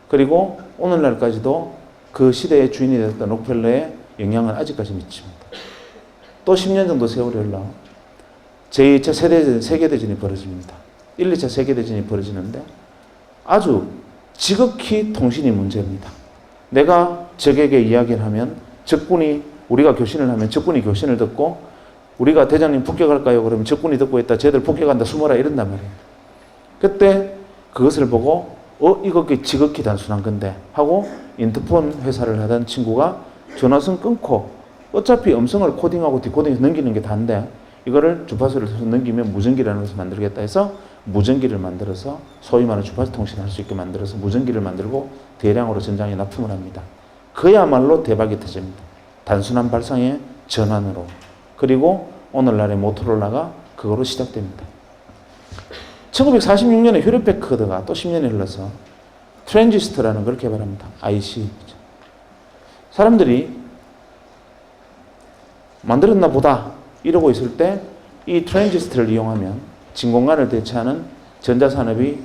그리고 오늘날까지도 그 시대의 주인이 됐던 록펠러의 영향을 아직까지 미칩니다. 또 10년 정도 세월이 흘러 제2차 세계대전이 벌어집니다. 1, 2차 세계대전이 벌어지는데 아주 지극히 통신이 문제입니다. 내가 적에게 이야기를 하면 적군이 우리가 교신을 하면 적군이 교신을 듣고 우리가 대장님 폭격할까요? 그러면 적군이 듣고 있다. 쟤들 폭격한다. 숨어라. 이런단 말이에요. 그때 그것을 보고 이거 지극히 단순한 건데 하고 인터폰 회사를 하던 친구가 전화선 끊고 어차피 음성을 코딩하고 디코딩해서 넘기는 게 다인데 이거를 주파수를 써서 넘기면 무전기라는 것을 만들겠다 해서 무전기를 만들어서 소위 말하는 주파수 통신을 할 수 있게 만들어서 무전기를 만들고 대량으로 전장에 납품을 합니다. 그야말로 대박이 터집니다. 단순한 발상의 전환으로. 그리고 오늘날의 모토로라가 그거로 시작됩니다. 1946년에 휴렛 패커드가 또 10년이 흘러서 트랜지스터라는 걸 개발합니다. IC. 사람들이 만들었나 보다 이러고 있을 때 이 트랜지스터를 이용하면 진공관을 대체하는 전자산업이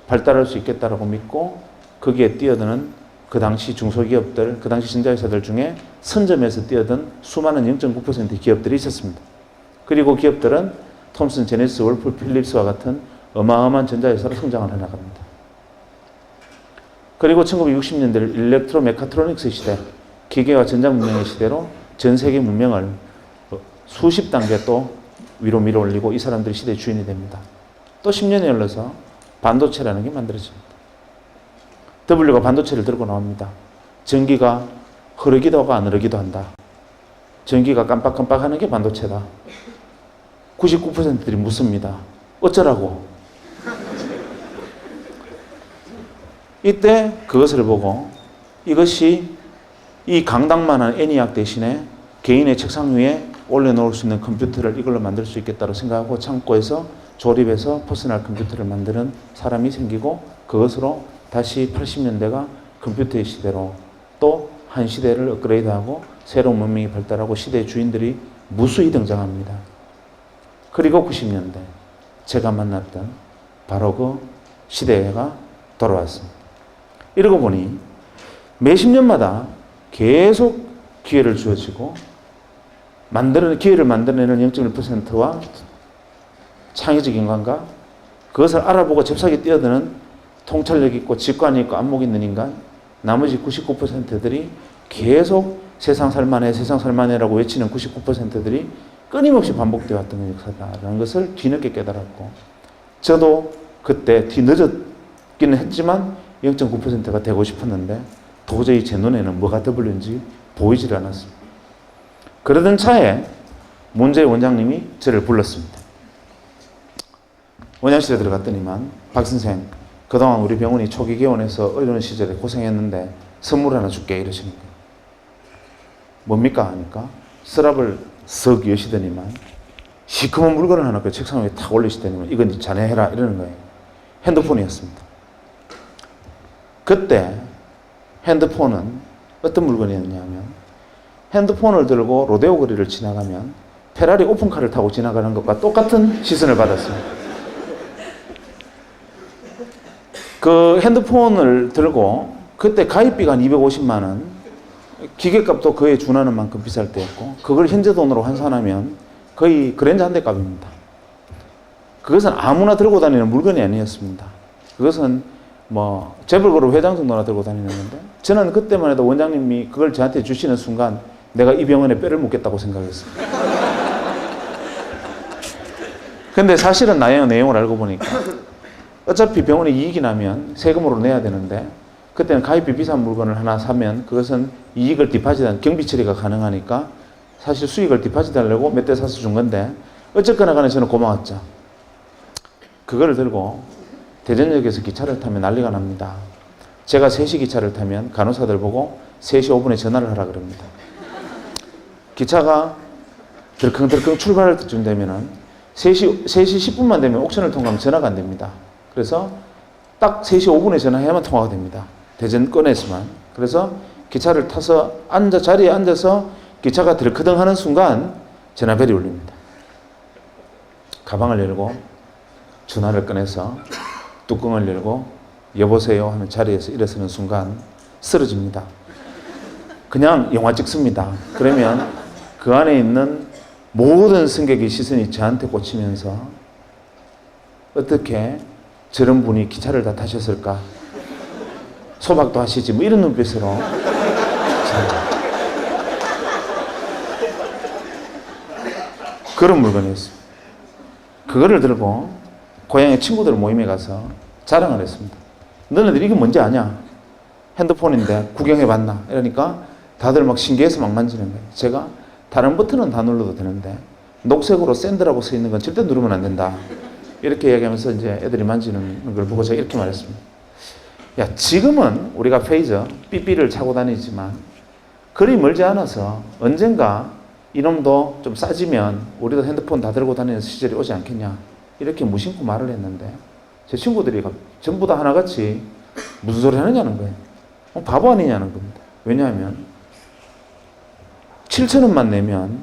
발달할 수 있겠다라고 믿고 거기에 뛰어드는 그 당시 중소기업들, 그 당시 전자회사들 중에 선점에서 뛰어든 수많은 0.9%의 기업들이 있었습니다. 그리고 기업들은 톰슨, 제네시스, 월풀, 필립스와 같은 어마어마한 전자회사로 성장을 해나갑니다. 그리고 1960년대 일렉트로 메카트로닉스 시대, 기계와 전자문명의 시대로 전 세계 문명을 수십 단계 또 위로 밀어 올리고 이 사람들이 시대의 주인이 됩니다. 또 10년이 흘러서 반도체라는 게 만들어집니다. W가 반도체를 들고 나옵니다. 전기가 흐르기도 하고 안 흐르기도 한다. 전기가 깜빡깜빡하는 게 반도체다. 99%들이 묻습니다. 어쩌라고? 이때 그것을 보고 이것이 이 강당만한 애니악 대신에 개인의 책상 위에 올려놓을 수 있는 컴퓨터를 이걸로 만들 수 있겠다고 생각하고 창고에서 조립해서 퍼스널 컴퓨터를 만드는 사람이 생기고 그것으로 다시 80년대가 컴퓨터의 시대로 또 한 시대를 업그레이드하고 새로운 문명이 발달하고 시대의 주인들이 무수히 등장합니다. 그리고 90년대 제가 만났던 바로 그 시대가 돌아왔습니다. 이러고 보니 몇십 년마다 계속 기회를 주어지고 기회를 만들어내는 0.1%와 창의적인 감각, 그것을 알아보고 잽싸게 뛰어드는 통찰력 있고 직관이 있고 안목 있는 인간, 나머지 99%들이 계속 세상 살만해라고 외치는 99%들이 끊임없이 반복되어 왔던 역사다라는 것을 뒤늦게 깨달았고, 저도 그때 뒤늦었기는 했지만 0.9%가 되고 싶었는데 도저히 제 눈에는 뭐가 W인지 보이질 않았습니다. 그러던 차에 문재인 원장님이 저를 불렀습니다. 원장실에 들어갔더니만 박 선생, 그동안 우리 병원이 초기 개원해서 어려운 시절에 고생했는데 선물 하나 줄게 이러시는 거예요. 뭡니까 하니까 서랍을 썩 여시더니만 시커먼 물건을 하나 그 책상 위에 탁 올리시더니만 이건 자네 해라 이러는 거예요. 핸드폰이었습니다. 그때 핸드폰은 어떤 물건이었냐면 핸드폰을 들고 로데오 거리를 지나가면 페라리 오픈카를 타고 지나가는 것과 똑같은 시선을 받았습니다. 그 핸드폰을 들고 그때 가입비가 한 250만 원, 기계값도 그에 준하는 만큼 비쌀 때였고 그걸 현재 돈으로 환산하면 거의 그랜저 한 대 값입니다. 그것은 아무나 들고 다니는 물건이 아니었습니다. 그것은 뭐 재벌그룹 회장 정도나 들고 다니는 건데 저는 그때만 해도 원장님이 그걸 저한테 주시는 순간 내가 이 병원에 뼈를 묻겠다고 생각했습니다. 근데 사실은 내용을 알고 보니까 어차피 병원에 이익이 나면 세금으로 내야 되는데 그때는 가입비 비싼 물건을 하나 사면 그것은 이익을 디파짓한 경비 처리가 가능하니까 사실 수익을 디파짓하려고 몇 대 사서 준 건데 어쨌거나 간에 저는 고마웠죠. 그거를 들고 대전역에서 기차를 타면 난리가 납니다. 제가 3시 기차를 타면 간호사들 보고 3시 5분에 전화를 하라 그럽니다. 기차가 덜컹덜컹 출발할 때쯤 되면은 3시 10분만 되면 옥션을 통과하면 전화가 안 됩니다. 그래서 딱 3시 5분에 전화해야만 통화가 됩니다. 대전권에서만. 그래서 기차를 타서 자리에 앉아서 기차가 들크덩 하는 순간 전화벨이 울립니다. 가방을 열고 전화를 꺼내서 뚜껑을 열고 여보세요 하는 자리에서 일어서는 순간 쓰러집니다. 그냥 영화 찍습니다. 그러면 그 안에 있는 모든 승객의 시선이 저한테 꽂히면서 어떻게 저런 분이 기차를 다 타셨을까? 소박도 하시지 뭐 이런 눈빛으로 그런 물건이었습니다. 그거를 들고 고향의 친구들 모임에 가서 자랑을 했습니다. 너네들 이게 뭔지 아냐? 핸드폰인데 구경해봤나? 이러니까 다들 막 신기해서 막 만지는 거예요. 제가 다른 버튼은 다 눌러도 되는데 녹색으로 샌드라고 써 있는 건 절대 누르면 안 된다. 이렇게 얘기하면서 이제 애들이 만지는 걸 보고 제가 이렇게 말했습니다. 야, 지금은 우리가 페이저, 삐삐를 차고 다니지만 그리 멀지 않아서 언젠가 이놈도 좀 싸지면 우리도 핸드폰 다 들고 다니는 시절이 오지 않겠냐. 이렇게 무심코 말을 했는데 제 친구들이 전부 다 하나같이 무슨 소리 하느냐는 거예요. 바보 아니냐는 겁니다. 왜냐하면 7,000원만 내면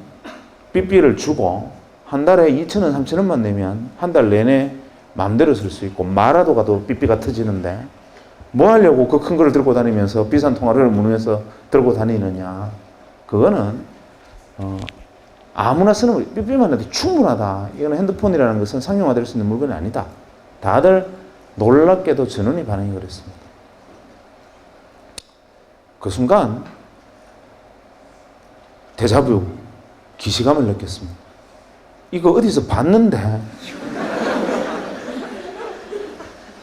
삐삐를 주고 한 달에 2,000원, 3,000원만 내면 한 달 내내 마음대로 쓸 수 있고 말아도 가도 삐삐가 터지는데 뭐 하려고 그 큰 걸 들고 다니면서 비싼 통화를 문으면서 들고 다니느냐. 그거는 아무나 쓰는 거 삐삐만 해도 충분하다. 이거는 핸드폰이라는 것은 상용화될 수 있는 물건이 아니다. 다들 놀랍게도 전원이 반응이 그랬습니다. 그 순간 데자뷰 기시감을 느꼈습니다. 이거 어디서 봤는데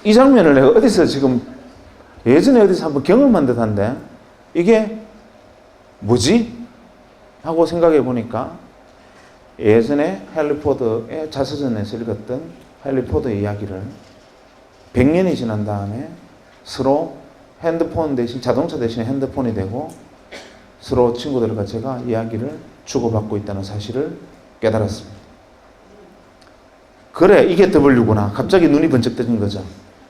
이 장면을 내가 어디서 지금 예전에 어디서 한번 경험한 듯한데 이게 뭐지? 하고 생각해 보니까 예전에 헨리 포드의 자서전에서 읽었던 헨리 포드의 이야기를 100년이 지난 다음에 서로 핸드폰 대신 자동차 대신 핸드폰이 되고 서로 친구들과 제가 이야기를 주고받고 있다는 사실을 깨달았습니다. 그래, 이게 W구나. 갑자기 눈이 번쩍 뜨는 거죠.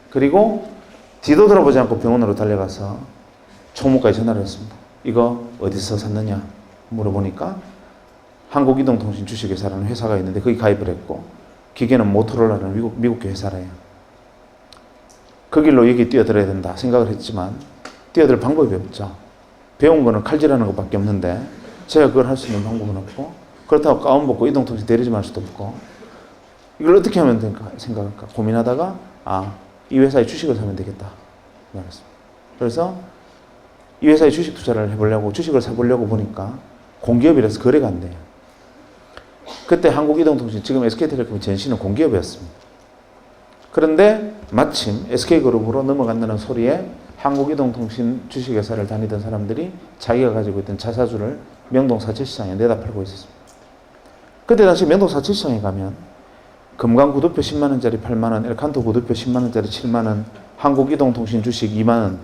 그리고 뒤도 돌아보지 않고 병원으로 달려가서 총무과에 전화를 했습니다. 이거 어디서 샀느냐 물어보니까 한국이동통신 주식회사라는 회사가 있는데 거기 가입을 했고 기계는 모토로라는 미국 회사래요. 그 길로 여기 뛰어들어야 된다 생각을 했지만 뛰어들 방법이 없죠. 배운 거는 칼질하는 것밖에 없는데 제가 그걸 할 수 있는 방법은 없고 그렇다고 가운 벗고 이동통신 대리점 할 수도 없고 이걸 어떻게 하면 될까 생각할까 고민하다가 이 회사에 주식을 사면 되겠다 말했습니다. 그래서 이 회사에 주식 투자를 해보려고 주식을 사보려고 보니까 공기업이라서 거래가 안 돼요. 그때 한국이동통신 지금 SK텔레콤이 전신은 공기업이었습니다. 그런데 마침 SK그룹으로 넘어간다는 소리에 한국이동통신 주식회사를 다니던 사람들이 자기가 가지고 있던 자사주를 명동 사채시장에 내다 팔고 있었습니다. 그때 당시 명동 사채시장에 가면 금강 구두표 10만원짜리 8만원, 엘칸토 구두표 10만원짜리 7만원, 한국이동통신 주식 2만원,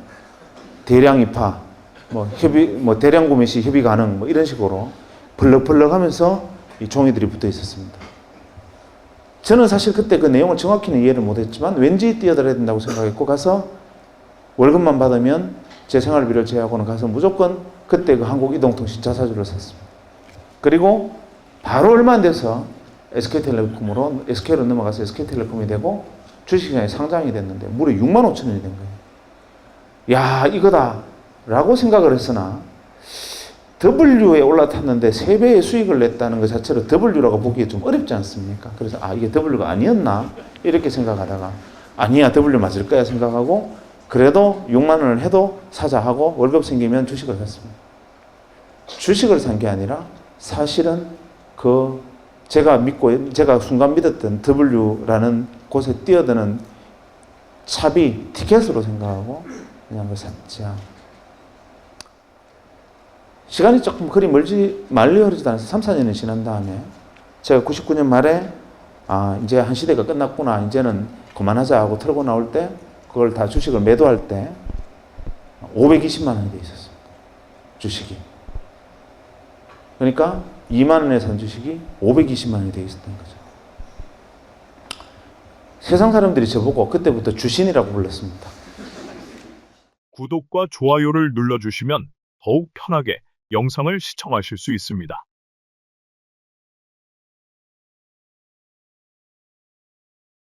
대량 입하, 대량 구매 시 협의 가능, 이런 식으로 벌럭벌럭 하면서 이 종이들이 붙어 있었습니다. 저는 사실 그때 그 내용을 정확히는 이해를 못했지만 왠지 뛰어들어야 된다고 생각했고 가서 월급만 받으면 제 생활비를 제외하고는 가서 무조건 그때 그 한국이동통신 자사주를 샀습니다. 그리고 바로 얼마 안 돼서 SK텔레콤으로 SK로 넘어가서 SK텔레콤이 되고 주식시장에 상장이 됐는데 무려 6만 5천 원이 된 거예요. 야, 이거다 라고 생각을 했으나 W에 올라탔는데 3배의 수익을 냈다는 것 자체로 W라고 보기에 좀 어렵지 않습니까? 그래서 이게 W가 아니었나? 이렇게 생각하다가 아니야, W 맞을 거야 생각하고 그래도 6만 원을 해도 사자 하고 월급 생기면 주식을 샀습니다. 주식을 산 게 아니라 사실은 제가 순간 믿었던 W라는 곳에 뛰어드는 차비, 티켓으로 생각하고 그냥 그걸 샀지. 시간이 조금 그리 멀리 흐르지도 않아서 3, 4년이 지난 다음에 제가 99년 말에 이제 한 시대가 끝났구나. 이제는 그만하자 하고 털고 나올 때 그걸 다 주식을 매도할 때 520만 원이 돼 있었습니다. 주식이. 그러니까 2만 원에 산 주식이 520만 원이 돼 있었던 거죠. 세상 사람들이 저보고 그때부터 주신이라고 불렀습니다. 구독과 좋아요를 눌러주시면 더욱 편하게 영상을 시청하실 수 있습니다.